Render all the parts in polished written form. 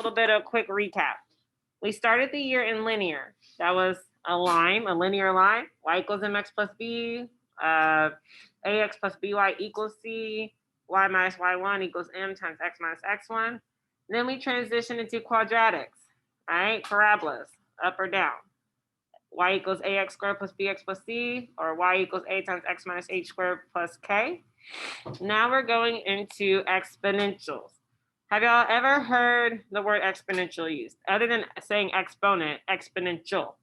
little bit of quick recap. We started the year in linear. That was a line, a linear line. Y equals mx plus b. Ax plus by equals c. Y minus y1 equals m times x minus x1. Then we transitioned into quadratics, right? Parabolas, up or down. Y equals ax squared plus bx plus c, or y equals a times x minus h squared plus k. Now we're going into exponentials. Have y'all ever heard the word exponential used? Other than saying exponent, exponential.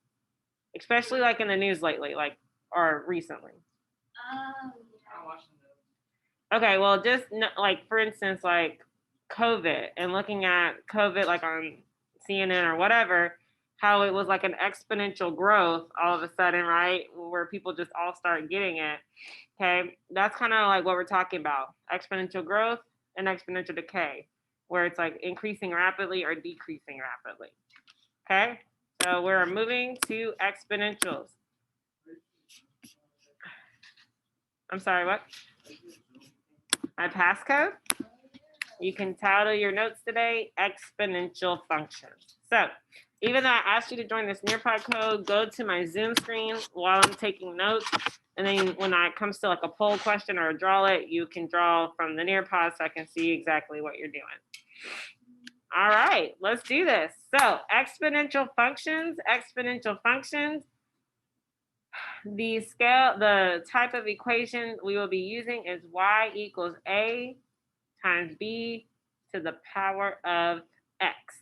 Especially like in the news lately, like, or recently. Okay, well, just like, for instance, like COVID, and looking at COVID like on CNN or whatever, how it was like an exponential growth all of a sudden, right? Where people just all start getting it. Okay, that's kind of like what we're talking about. Exponential growth and exponential decay, where it's like increasing rapidly or decreasing rapidly. Okay, so we're moving to exponentials. I'm sorry, what? My passcode? You can title your notes today, exponential functions. So even though I asked you to join this Nearpod code, go to my Zoom screen while I'm taking notes. And then when it comes to like a poll question or a draw it, you can draw from the Nearpod so I can see exactly what you're doing. All right, let's do this. So exponential functions. The scale, the type of equation we will be using is y equals a times b to the power of x.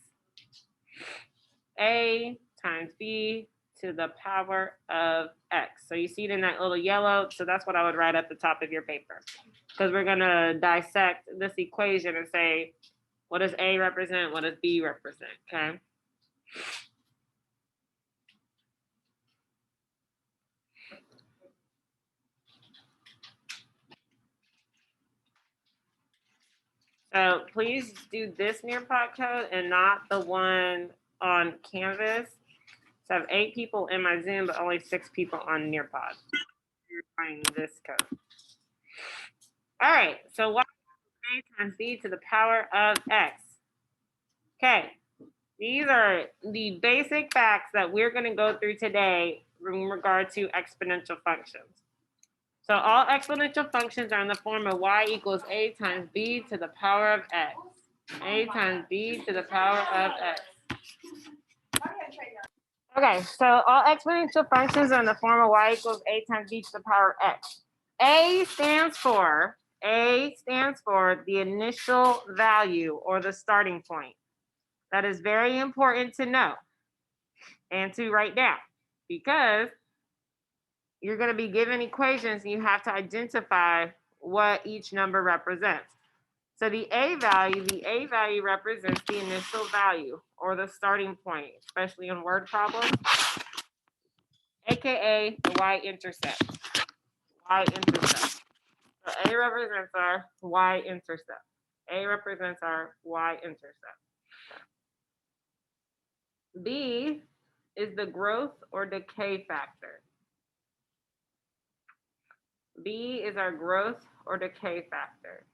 A times b to the power of x. So you see it in that little yellow. So that's what I would write at the top of your paper. Because we're going to dissect this equation and say, what does A represent? What does B represent? Okay. So please do this Nearpod code and not the one on Canvas. So I have 8 people in my Zoom, but only 6 people on Nearpod. You're trying this code. All right, so y equals a times b to the power of x. Okay, these are the basic facts that we're going to go through today in regard to exponential functions. So all exponential functions are in the form of y equals a times b to the power of x. A times b to the power of x. Okay, so all exponential functions are in the form of y equals a times b to the power of x. A stands for the initial value or the starting point. That is very important to know and to write down, because you're going to be given equations and you have to identify what each number represents. So the A value represents the initial value or the starting point, especially in word problems, aka the y-intercept. Y-intercept. So A represents our y-intercept. A represents our y-intercept. B is the growth or decay factor. B is our growth or decay factor.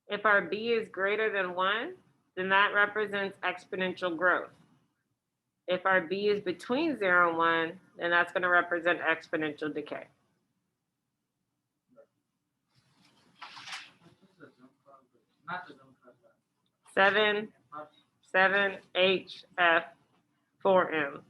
If our B is greater than 1, then that represents exponential growth. If our B is between 0 and 1, then that's going to represent exponential decay. Seven HF 4M.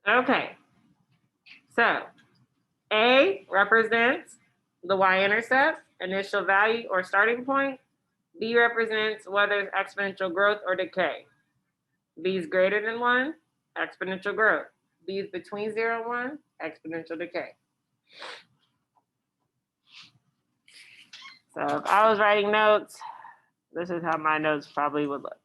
Okay, so A represents the y-intercept, initial value or starting point. B represents whether it's exponential growth or decay. B is greater than 1, exponential growth. B is between 0 and 1, exponential decay. So if I was writing notes, this is how my notes probably would look.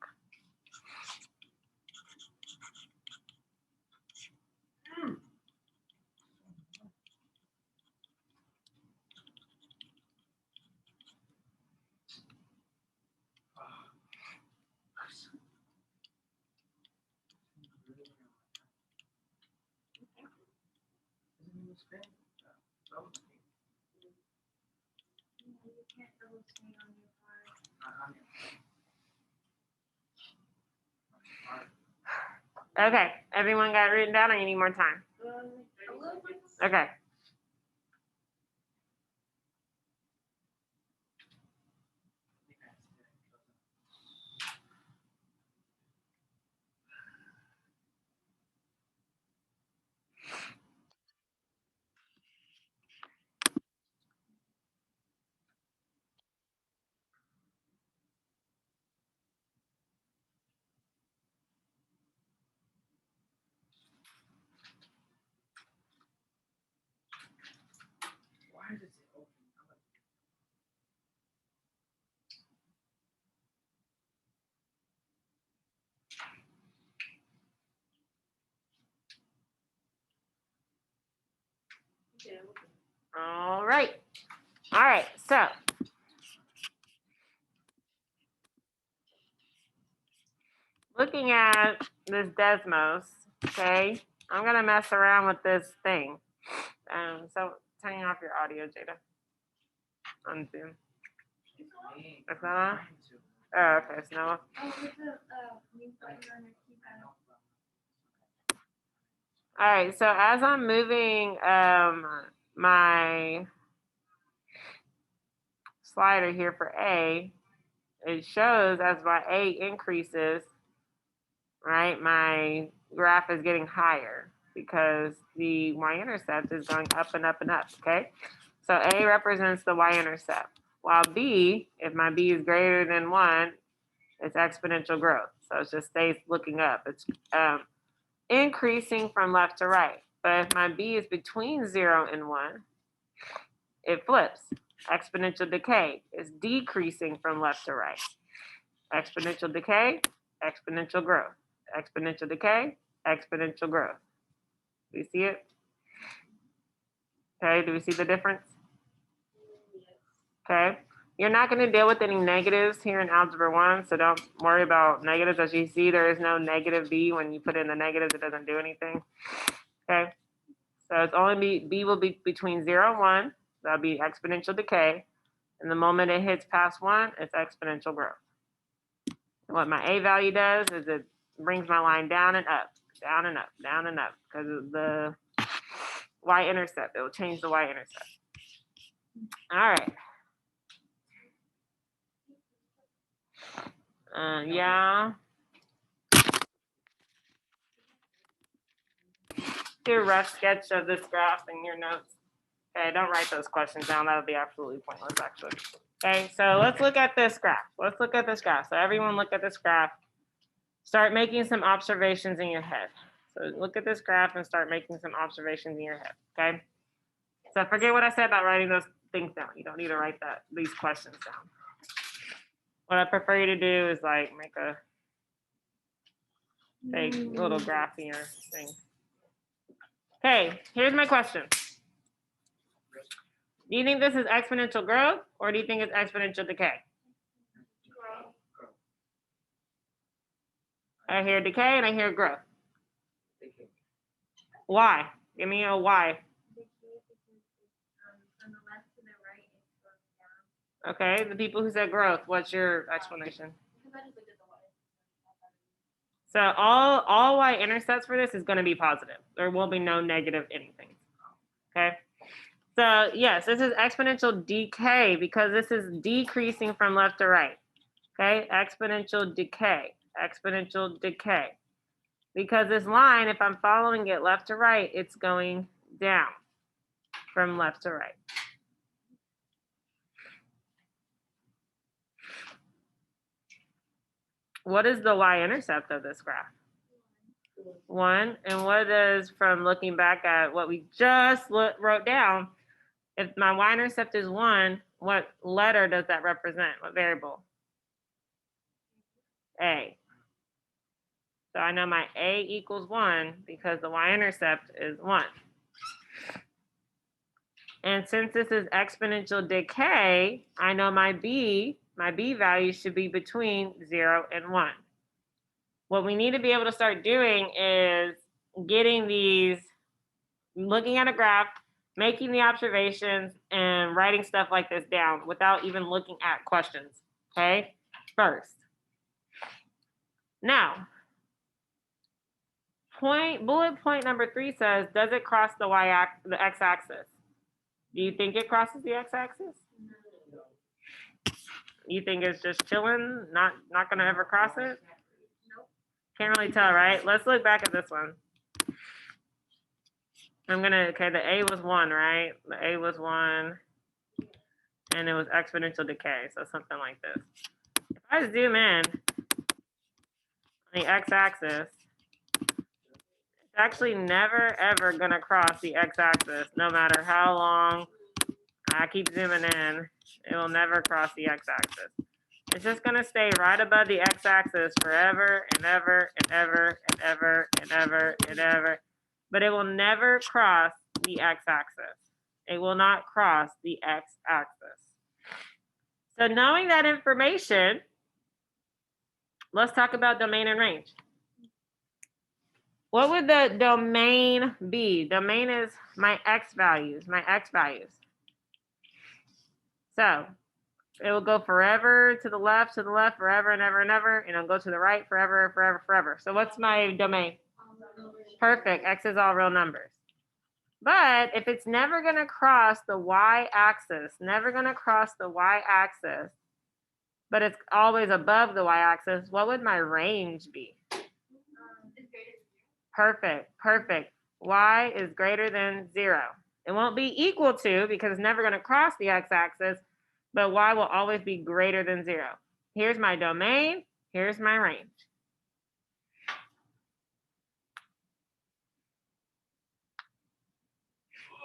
Okay, everyone got it written down or you need more time? Okay. Why does it open? All right. All right, so looking at this Desmos, okay, I'm gonna mess around with this thing. So turning off your audio, Jada, on Zoom. It's not on? Oh, okay, it's not on. All right, so as I'm moving my slider here for A, it shows as my A increases, right, my graph is getting higher because the y-intercept is going up and up and up, okay? So A represents the y-intercept, while B, if my B is greater than 1, it's exponential growth. So it just stays looking up. It's increasing from left to right. But if my B is between 0 and 1, it flips. Exponential decay is decreasing from left to right. Exponential decay, exponential growth. Exponential decay, exponential growth. Do you see it? Okay, do we see the difference? Okay. You're not going to deal with any negatives here in Algebra 1, so don't worry about negatives. As you see, there is no negative B. When you put in the negatives, it doesn't do anything. Okay. So it's only B will be between 0 and 1. That'll be exponential decay. And the moment it hits past 1, it's exponential growth. And what my A value does is it brings my line down and up, down and up, down and up, because of the y-intercept. It will change the y-intercept. All right. Yeah. Do a rough sketch of this graph in your notes. Okay, don't write those questions down. That would be absolutely pointless, actually. Okay, so let's look at this graph. Let's look at this graph. So everyone look at this graph. Start making some observations in your head. So look at this graph and start making some observations in your head, okay? So forget what I said about writing those things down. You don't need to write these questions down. What I prefer you to do is like make a little graph in your thing. Okay, here's my question. Do you think this is exponential growth or do you think it's exponential decay? I hear decay and I hear growth. Why? Give me a why. Okay, the people who said growth, what's your explanation? So all y-intercepts for this is going to be positive. There will be no negative anything. Okay. So yes, this is exponential decay because this is decreasing from left to right. Okay, exponential decay, exponential decay. Because this line, if I'm following it left to right, it's going down from left to right. What is the y-intercept of this graph? 1. And what does, from looking back at what we just wrote down, if my y-intercept is 1, what letter does that represent? What variable? A. So I know my A equals 1 because the y-intercept is 1. And since this is exponential decay, I know my B value should be between 0 and 1. What we need to be able to start doing is getting these, looking at a graph, making the observations, and writing stuff like this down without even looking at questions, okay? First. Now, bullet point number 3 says, does it cross the x-axis? Do you think it crosses the x-axis? You think it's just chilling, not gonna ever cross it? Can't really tell, right? Let's look back at this one. Okay, the A was 1, right? The A was 1, and it was exponential decay, so something like this. If I zoom in on the x-axis, it's actually never, ever gonna cross the x-axis, no matter how long I keep zooming in, it will never cross the x-axis. It's just gonna stay right above the x-axis forever and ever and ever and ever and ever and ever, but it will never cross the x-axis. It will not cross the x-axis. So knowing that information, let's talk about domain and range. What would the domain be? Domain is my x values, So it will go forever to the left, forever and ever and ever, and it'll go to the right forever, forever, forever. So what's my domain? Perfect. X is all real numbers. But if it's never going to cross the y-axis, but it's always above the y-axis, what would my range be? Perfect. Y is greater than 0. It won't be equal to because it's never going to cross the x-axis, but y will always be greater than 0. Here's my domain. Here's my range.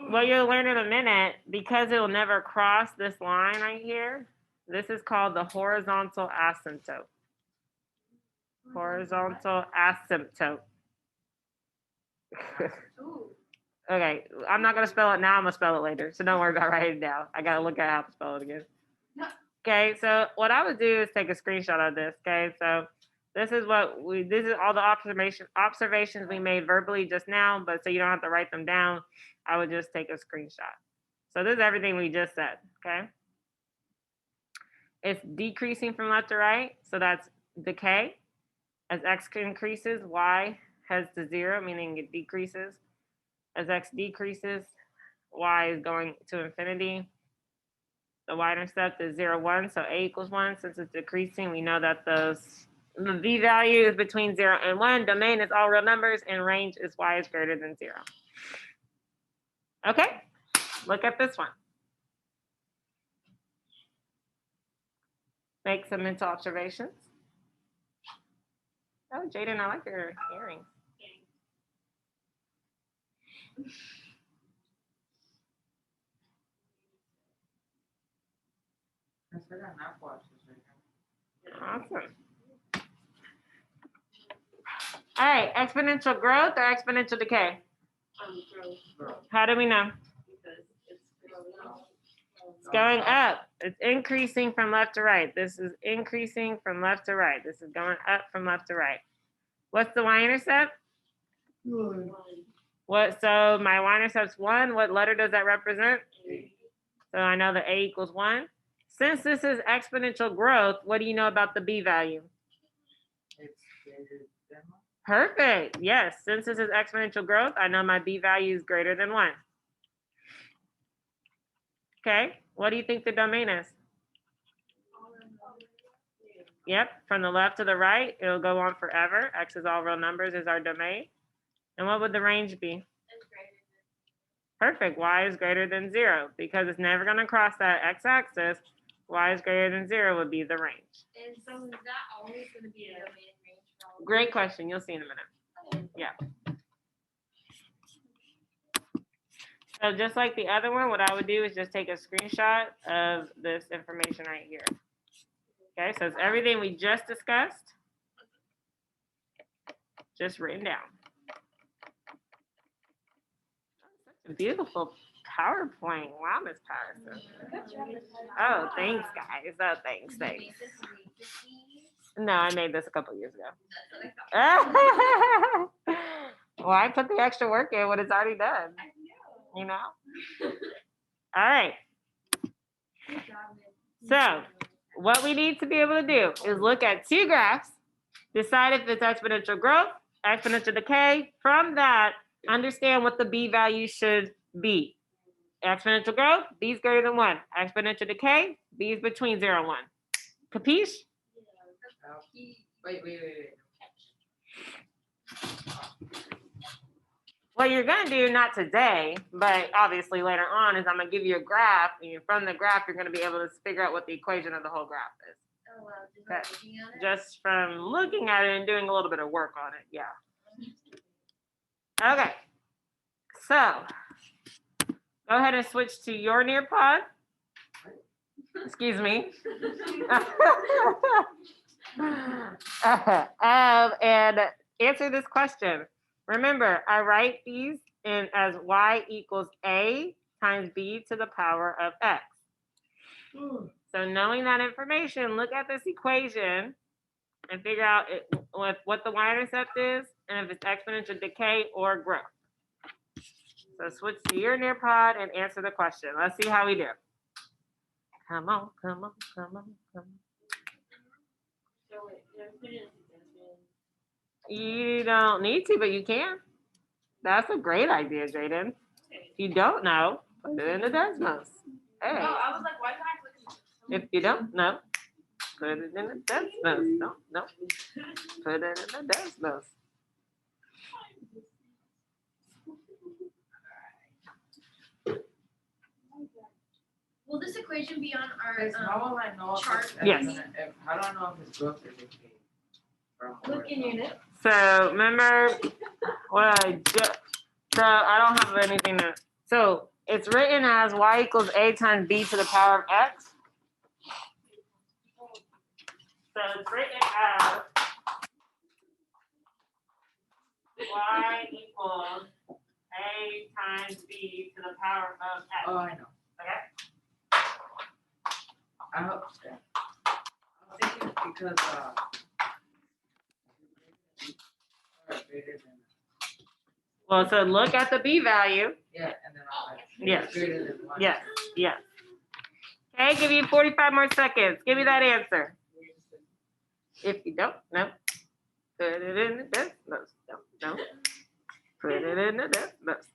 What you'll learn in a minute, because it will never cross this line right here, this is called the horizontal asymptote. Horizontal asymptote. Okay, I'm not going to spell it now. I'm going to spell it later. So don't worry about writing it down. I got to look at how to spell it again. Okay, so what I would do is take a screenshot of this. Okay, so this is all the observations we made verbally just now, but so you don't have to write them down, I would just take a screenshot. So this is everything we just said, okay? It's decreasing from left to right, so that's decay. As x increases, y heads to 0, meaning it decreases. As x decreases, y is going to infinity. The y-intercept is 0, 1, so a equals 1. Since it's decreasing, we know that the v value is between 0 and 1. Domain is all real numbers, and range is y is greater than 0. Okay, look at this one. Make some mental observations. Oh, Jaden, I like your earrings. Awesome. All right, exponential growth or exponential decay? Growth. How do we know? It's going up. It's increasing from left to right. This is increasing from left to right. This is going up from left to right. What's the y-intercept? So my y-intercept's 1. What letter does that represent? So I know the a equals 1. Since this is exponential growth, what do you know about the b value? It's greater than 1. Perfect. Yes. Since this is exponential growth, I know my b value is greater than 1. Okay. What do you think the domain is? Yep. From the left to the right, it'll go on forever. X is all real numbers is our domain. And what would the range be? Perfect. Y is greater than 0 because it's never going to cross that x-axis. Y is greater than 0 would be the range. And so is that always going to be a domain range for all? Great question. You'll see in a minute. Yeah. So just like the other one, what I would do is just take a screenshot of this information right here. Okay, so it's everything we just discussed, just written down. Such a beautiful PowerPoint. Wow, Miss Patterson. Oh, thanks, guys. Oh, thanks. No, I made this a couple years ago. Why put the extra work in when it's already done? You know? All right. So, what we need to be able to do is look at two graphs, decide if it's exponential growth, exponential decay. From that, understand what the B value should be. Exponential growth, B is greater than 1. Exponential decay, B is between 0 and 1. Capiche? Wait. What you're going to do, not today, but obviously later on, is I'm going to give you a graph, and from the graph, you're going to be able to figure out what the equation of the whole graph is. Oh, wow. Okay. Just from looking at it and doing a little bit of work on it, yeah. Okay. So, go ahead and switch to your Nearpod. Excuse me. And answer this question. Remember, I write these in as y equals a times b to the power of x. So knowing that information, look at this equation and figure out what the y-intercept is and if it's exponential decay or growth. So switch to your Nearpod and answer the question. Let's see how we do. Come on. You don't need to, but you can. That's a great idea, Jaden. If you don't know, put it in the Desmos. Hey. Oh, I was like, why can't I click it? If you don't know, put it in the Desmos. No. Put it in the Desmos. Will this equation be on our How will I know? chart? Yes. How do I know if it's growth or decay? Look in your notes. So remember what I just, so I don't have anything to, so it's written as y equals a times b to the power of x. So it's written as y equals a times b to the power of x. Oh, I know. Okay? I was thinking because greater than, Well, so look at the b value. yeah, and then I'm like, Yes. greater than 1. Yes. Okay, give you 45 more seconds. Give me that answer. If you don't know, put it in the Desmos. Don't. Put it in the Desmos.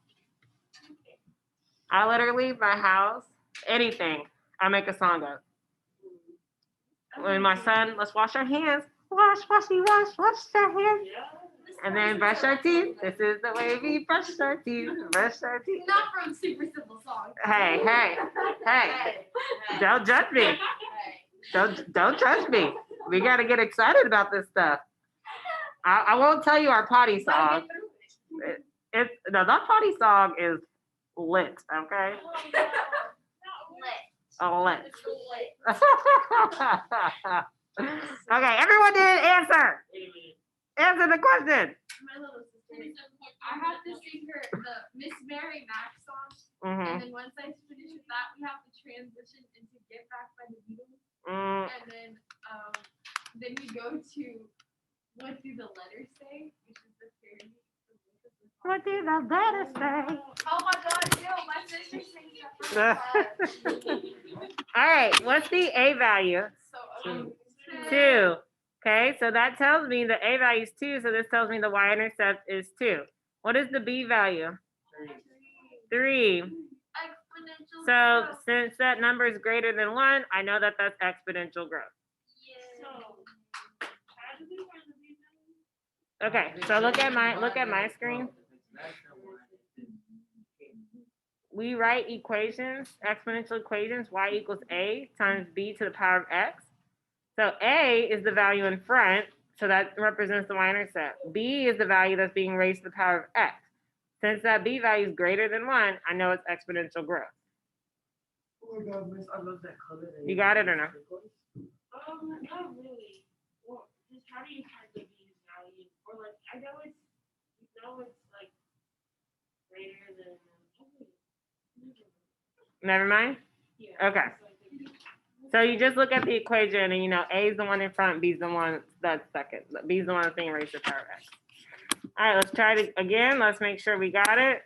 I literally leave my house, anything, I make a song up. When my son, let's wash our hands. Wash our hands. And then brush our teeth. This is the way we brush our teeth. Brush our teeth. Not from Super Simple Song. Hey. Don't judge me. Don't judge me. We gotta get excited about this stuff. I won't tell you our potty song. That potty song is lit, okay? Lit. Okay, everyone did answer. Answer the question. My little sister. I have to sing her the Miss Mary Mac song, Mm-hmm. and then once I finish with that, we have to transition into Get Back by the Beatles, and then we go to What Do the Letters Say, which is the parody. What did the letter say? Oh my God, no, my sister sings that. All right, what's the A value? So 2. Okay, so that tells me the A value is 2, so this tells me the y-intercept is 2. What is the B value? 3. Exponential So growth. since that number is greater than 1, I know that that's exponential growth. Okay, so look at my screen. We write equations, exponential equations, y equals a times b to the power of x. So a is the value in front, So that represents the y-intercept. B is the value that's being raised to the power of x. Since that b value is greater than 1, I know it's exponential growth. Oh my God, Miss, I love that color. You got it or no? Not really. Well, just how do you find the b's value? Or like, I know it's like greater than. Never mind? Yeah. Okay. So you just look at the equation and you know A is the one in front, B is the one that's second. B is the one that's being raised to the power of x. All right, let's try it again. Let's make sure we got it.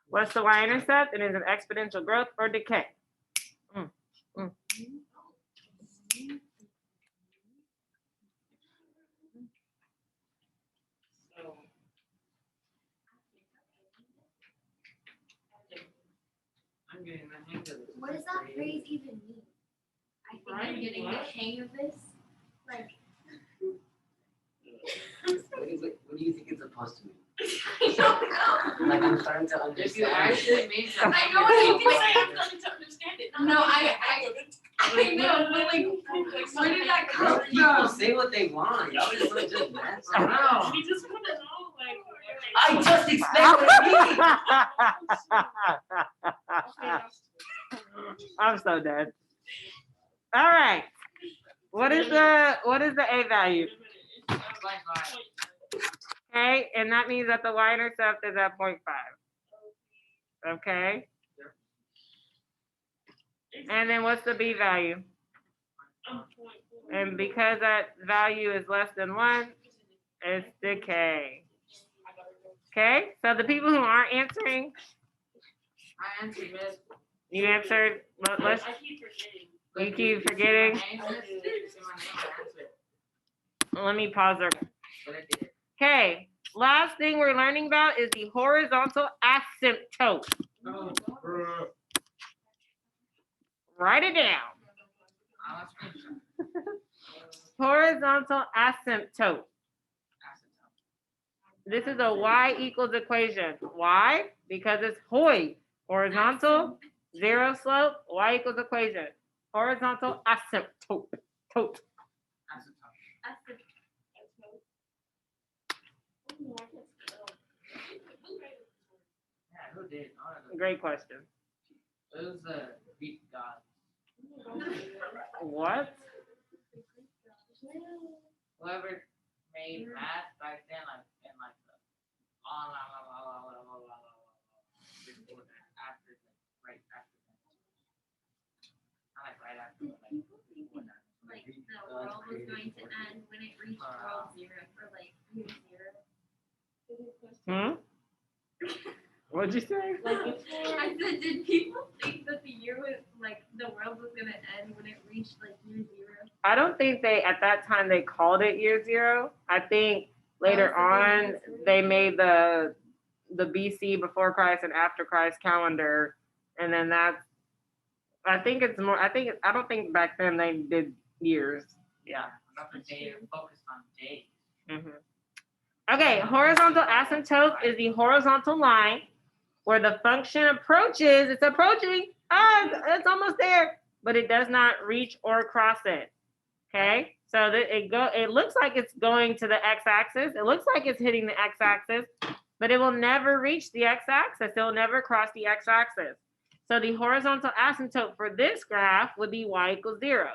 What's the y-intercept? It is an exponential growth or decay. I'm getting the hang of this. What does that phrase even mean? I think I'm getting the hang of this. Like, What do you think it's supposed to mean? I don't know. Like I'm starting to If you understand. actually mean something. I know what you Like, think. I'm starting to understand it. No, I know, but like, where did that Bro, come people from? say what they want. Y'all just like just mad. No. We just want to know, like, I just explained what it means. I'm so dead. All right. What is the A value? Okay, and that means that the y-intercept is at 0.5. Okay. And then what's the B value? And because that value is less than 1, it's decay. Okay, so the people who aren't answering, I answered, Miss. you answered. Let's. I keep forgetting. You keep forgetting. See my name, I answered. Let me pause there. But I did it. Okay, last thing we're learning about is the horizontal asymptote. Oh, bro. Write it down. I'll screenshot. Horizontal asymptote. This is a y equals equation. Why? Because it's hoi. Horizontal, zero slope, y equals equation. Horizontal asymptote. Tote. Yeah, who did? I don't know. Great question. It was the Greek god. What? Whoever made math back then, like in like the before that, after right after that. Not like right after, but like before that. Like, the world was going to end when it reached world zero for like year zero. What'd you say? I said, did people think that the year was like the world was gonna end when it reached like year zero? I don't think at that time they called it year zero. I think later on they made the BC before Christ and after Christ calendar, and then I don't think back then they did years. Yeah. Not that they focused on days. Okay, horizontal asymptote is the horizontal line where the function approaches. It's approaching. It's almost there, but it does not reach or cross it. Okay, so it looks like it's going to the x-axis. It looks like it's hitting the x-axis, but it will never reach the x-axis. It will never cross the x-axis. So the horizontal asymptote for this graph would be y equals 0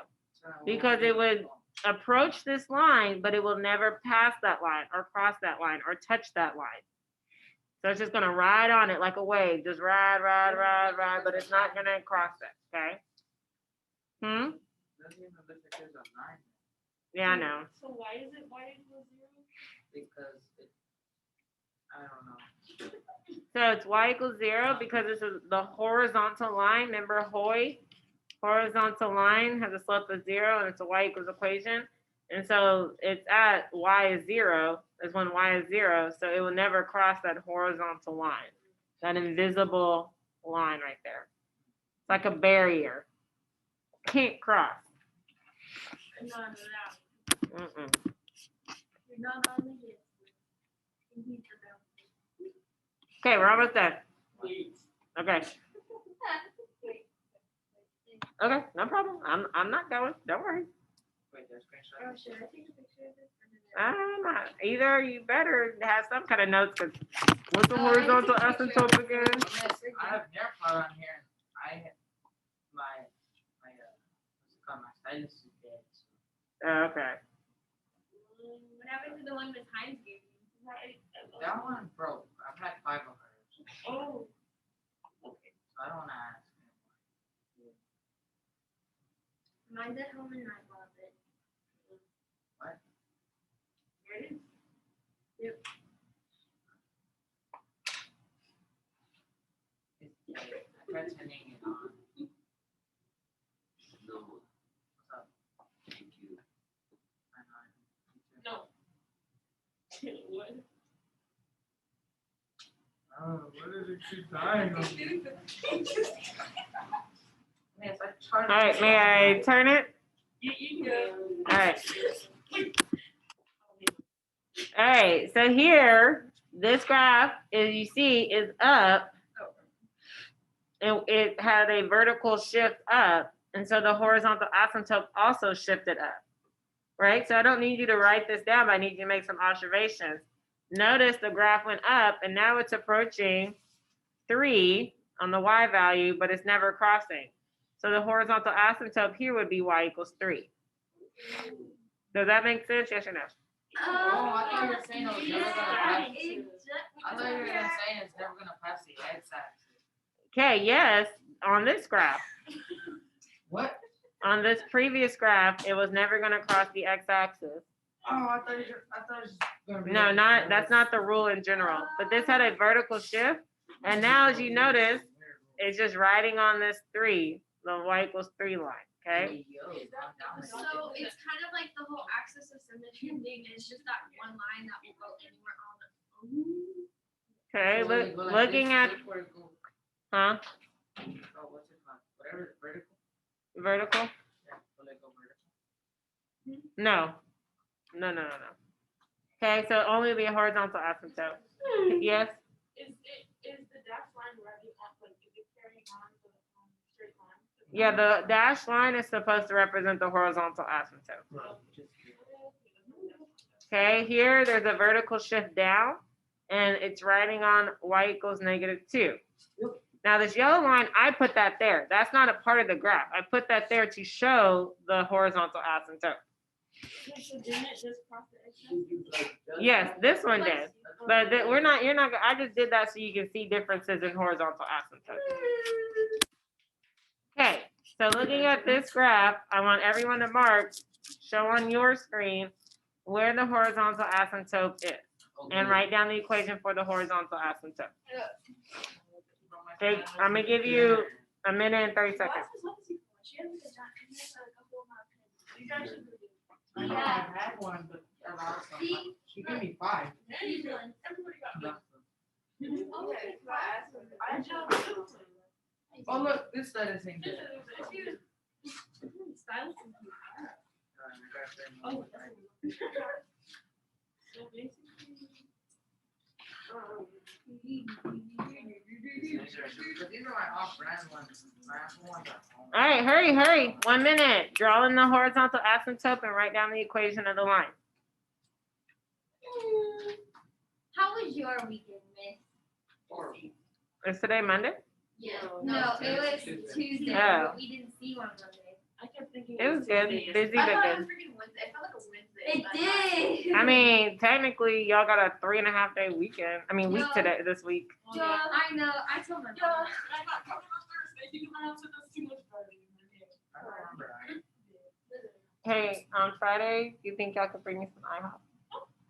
because it would approach this line, but it will never pass that line or cross that line or touch that line. So it's just gonna ride on it like a wave, just ride, but it's not gonna cross it. Okay. Doesn't even look like there's a line Yeah, I know. So why is it y equals 0? because it. I don't know. So it's y equals 0 because this is the horizontal line. Remember hoi? Horizontal line has a slope of 0 and it's a y equals equation. And so it's at y is 0 is when y is 0. So it will never cross that horizontal line, that invisible line right there. It's like a barrier. Can't cross. I'm not allowed. You're not on the list. Okay, we're almost done. Please. Okay. Okay, no problem. I'm not going. Don't worry. Wait, there's screenshot. Oh, should I take a picture of this? I'm not. Either you better have some kind of notes, because what's the Oh, I horizontal took a picture asymptote of it. again? I have near plot on here. I have my what's it called? My stylus is dead. Okay. What happened to the one Miss Hines gave me? That one broke. I've had 5 of hers. Oh. Okay. So I don't want to ask. Mine's at home and I love it. What? Here it is. I tried turning it on. No, What's up? thank you. I know. No. What? Oh, what is it keep dying on me? Yes, I tried. All right, may I turn it? You go. All right. All right, so here, this graph, as you see, is up. And it had a vertical shift up. And so the horizontal asymptote also shifted up. Right? So I don't need you to write this down, but I need you to make some observations. Notice the graph went up, and now it's approaching 3 on the y value, but it's never crossing. So the horizontal asymptote here would be y equals 3. Does that make sense? Yes or no? Oh, I thought you were saying it was never gonna pass. I thought you were gonna say it's never gonna pass the x-axis. Okay, yes, on this graph. What? On this previous graph, it was never going to cross the x-axis. Oh, I thought it was gonna be. No, that's not the rule in general. But this had a vertical shift, and now as you notice, it's just riding on this 3, the y equals 3 line. Okay. So it's kind of like the whole axis of symmetry thing. It's just that one line that will go anywhere on the. Okay. Looking at, huh? Oh, what's it called? Whatever, vertical. Vertical? Yeah, will it go vertical? No. No. Okay, so only the horizontal asymptote. Yes. Is the dash line running on, like, is it carrying on the straight line? Yeah, the dashed line is supposed to represent the horizontal asymptote. Okay, here there's a vertical shift down, and it's riding on y equals -2. Now this yellow line, I put that there. That's not a part of the graph. I put that there to show the horizontal asymptote. So didn't it just cross the x-axis? Yes, this one did. But you're not, I just did that so you can see differences in horizontal asymptote. Okay, so looking at this graph, I want everyone to mark, show on your screen where the horizontal asymptote is. And write down the equation for the horizontal asymptote. Okay, I'm gonna give you a minute and 30 seconds. I know I had one, but I lost some. She gave me 5. Oh look, this side is same. These are my off-brand ones. My Apple ones are home. All right, hurry. 1 minute. Draw in the horizontal asymptote and write down the equation of the line. How was your weekend, Miss? Horrible. Is today Monday? Yeah. No, it was Tuesday, Oh. but we didn't see you on Monday. I kept thinking. It was good. Tuesday. Busy, I but thought it good. was freaking Wednesday. I felt like a Wednesday. It did. I mean, technically, y'all got a 3.5-day weekend. I mean, week Yeah. today, this week. Yeah, I know. I told my Yeah, mom. I'm not coming on Thursday because my mom said that's too much burning in my head. I don't remember. Hey, on Friday, do you think y'all could bring me some IHOP?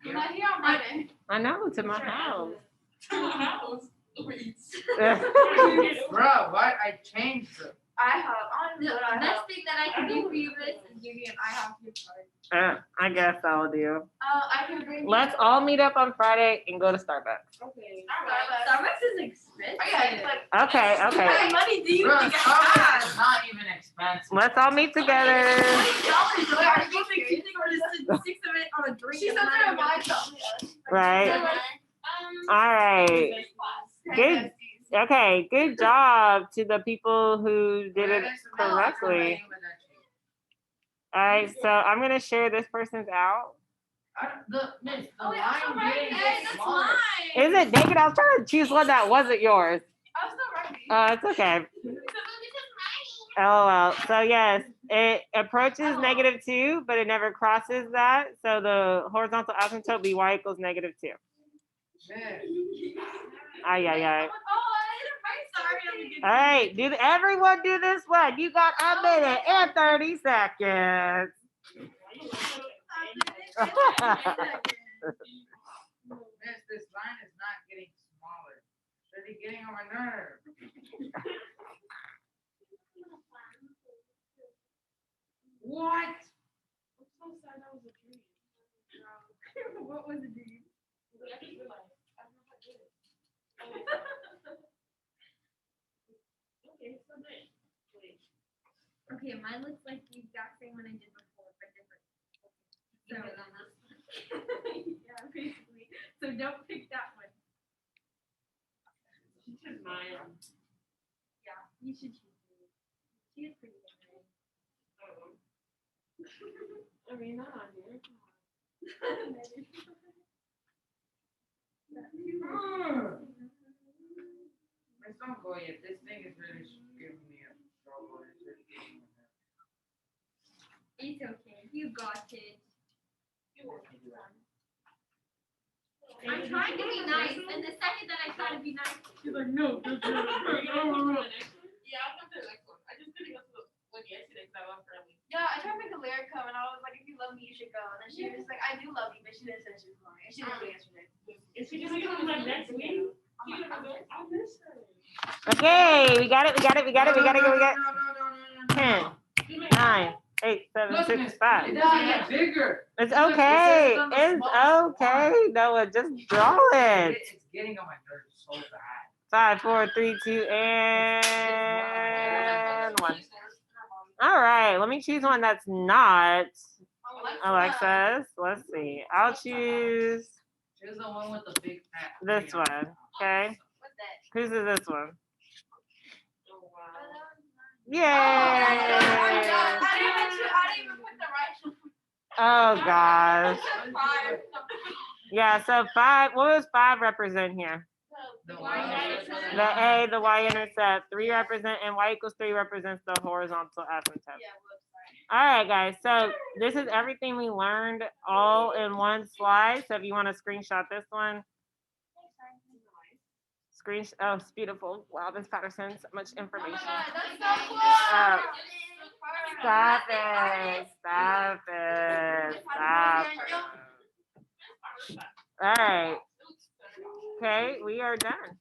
I'm not here on Friday. I know, to my house. To my house. Please. Bro, what? I changed it. The best thing that I can do for you, Miss, is give you an IHOP gift card. I guess I'll do. I can bring you. Let's all meet up on Friday and go to Starbucks. Okay. Starbucks is expensive. Okay. How much money do you Bro, think I Starbucks have? is not even expensive. Let's all meet together. $20. Are you thinking we're just 6 of it on a drink? She said and they're not buying even- Right. All right. Good. Okay, good job to the people who did it correctly. All right, so I'm gonna share this person's out. Miss, the Oh, yeah, line right getting there. gets That's smaller. mine. Is it? Dang it, I was trying to choose one that wasn't yours. I was still writing. It's okay. LOL. So yes, it approaches -2, but it never crosses that. So the horizontal asymptote be y equals -2. Miss, Ay, ay, ay. Oh, I didn't write. Sorry, I'm a good All right, everyone do this one. You got a minute and 30 seconds. Miss, this line is not getting smaller. It's really getting on my nerve. What? I'm so sad that was a dream. What was the dream? I just realized I don't know how to do it. Okay, so nice. Wait. Okay, mine looks like the exact same one I did before, but different. So, yeah, basically. So don't pick that one. She took mine. Yeah, you should choose me. She is pretty good. Oh. I mean, not on here. Miss, don't go yet. This thing is really giving me a trouble. It's really getting on my nerve. It's okay. You got it. I'm trying to be nice, and the second that I try to be nice, she's like, no. Yeah, I'll come to the next one. I just didn't go to the one yesterday because I left early. Yeah, I tried to make a lyric come, and I was like, if you love me, you should go. And then she was like, I do love you, but she didn't say she was going. And she didn't go yesterday. Is she just coming like next week? I'll miss her. Okay, we got it. We got it. We got it. We got it. We got No. 10, 9, 8, 7, Look, 6, Miss, 5. it doesn't get bigger. It's Look, it okay. says it's on the It's smallest okay. one. Noah, just draw it. It's getting on my nerves so bad. 5, 4, 3, 2, and 1. All right, let me choose one that's not Alexa's. Let's see. I'll choose Choose the one with the big fat. this one. Okay. What's that? Whose is this one? Oh, wow. Yay! I didn't even put the right. Oh gosh. Five. Yeah, so 5, what does 5 represent here? The Y one. The A, the y-intercept. 3 represent, and y equals 3 represents the horizontal asymptote. All right, guys. So this is everything we learned all in one slide. So if you want to screenshot this one, oh, it's beautiful. Wow, this Patterson, so much information. That's so cool. Stop it. Stop it. Stop it. All right. Okay, we are done.